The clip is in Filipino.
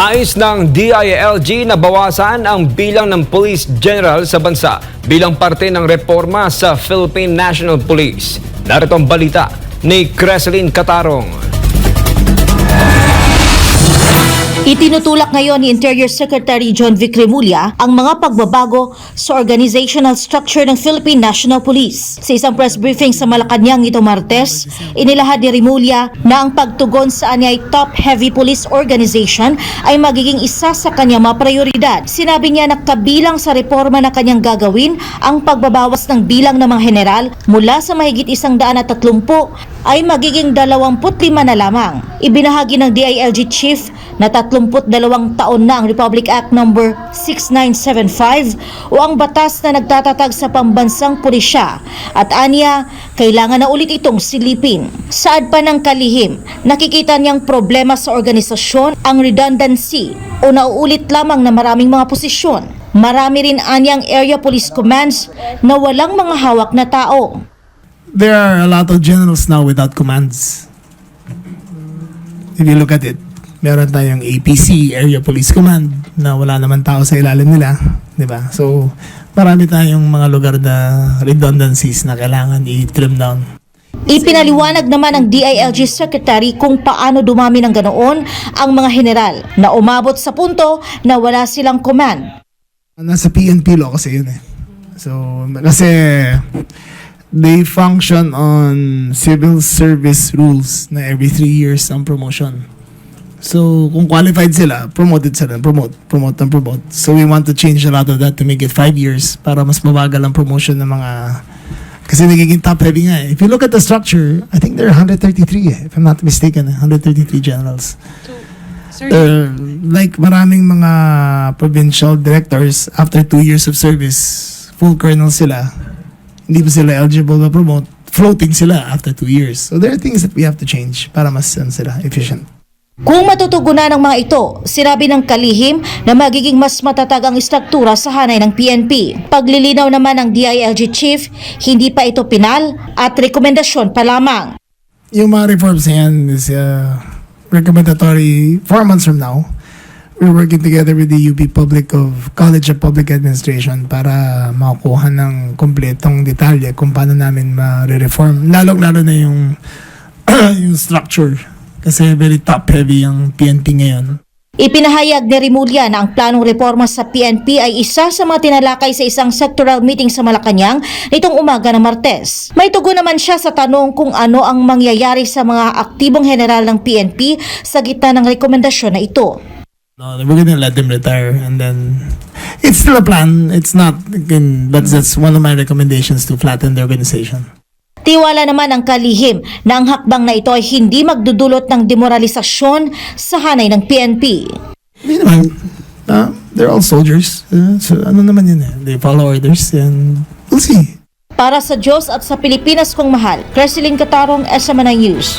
Nais ng DILG na bawasan ang bilang ng Police General sa bansa bilang parte ng reforma sa Philippine National Police. Narito ang balita ni Creslin Catarong. Itinutulak ngayon ni Interior Secretary John Vic Remulla ang mga pagbabago sa organizational structure ng Philippine National Police. Sa isang press briefing sa Malacanang ito Martes, inilahad ni Remulla na ang pagtugon sa anyay top-heavy police organization ay magiging isa sa kanyang mga prioridad. Sinabi niya na kabilang sa reforma na kanyang gagawin ang pagbabawas ng bilang ng mga general mula sa mahigit 130 ay magiging 25 na lamang. Ibinahagi ng DILG Chief na 32 taon na ang Republic Act No. 6975 o ang batas na nagtatatag sa pambansang pulisya at aniya, kailangan na ulit itong silipin. Saad pa ng kalihim, nakikita niyang problema sa organisasyon ang redundancy o nauulit lamang na maraming mga posisyon. Marami rin anyang area police commands na walang mga hawak na tao. There are a lot of generals now without commands. If you look at it, meron tayong APC, Area Police Command, na wala naman tao sa ilalim nila, di ba? So, marami tayong mga lugar na redundancies na kailangan i-trim down. Ipinaliwanag naman ng DILG Secretary kung paano dumami ng ganoon ang mga general na umabot sa punto na wala silang command. Nasa PNP law kasi yun eh. So, kasi they function on civil service rules na every 3 years ang promotion. So, kung qualified sila, promoted sila, promote. So, we want to change a lot of that to make it 5 years para mas mabagal ang promotion ng mga... Kasi nagiging top-heavy nga eh. If you look at the structure, I think there are 133 eh, if I'm not mistaken, 133 generals. Like maraming mga provincial directors, after 2 years of service, full colonel sila, hindi pa sila eligible to promote, floating sila after 2 years. So there are things that we have to change para mas sila efficient. Kung matutugunan ng mga ito, sinabi ng kalihim na magiging mas matatag ang istruktura sa hanay ng PNP. Paglilinaw naman ng DILG Chief, hindi pa ito pinal at rekomendasyon pa lamang. Yung mga reforms na yan is recommendatory 4 months from now. We're working together with the UP College of Public Administration para makuha ng kompletong detalye kung paano namin ma-reform. Lalo-lalo na yung structure. Kasi very top-heavy ang PNP ngayon. Ipinahayag ni Remulla na ang planong reforma sa PNP ay isa sa mga tinalakay sa isang sectoral meeting sa Malacanang nitong umaga ng Martes. May tugon naman siya sa tanong kung ano ang mangyayari sa mga aktibong general ng PNP sa gitna ng rekomendasyon na ito. No, we're gonna let them retire and then it's still a plan. It's not, again, that's one of my recommendations to flatten the organization. Tiwala naman ang kalihim na ang hakbang na ito ay hindi magdudulot ng demoralisasyon sa hanay ng PNP. Hindi naman. They're all soldiers. So ano naman yun eh. They follow orders and we'll see. Para sa Diyos at sa Pilipinas kong mahal, Creslin Catarong, SMNI News.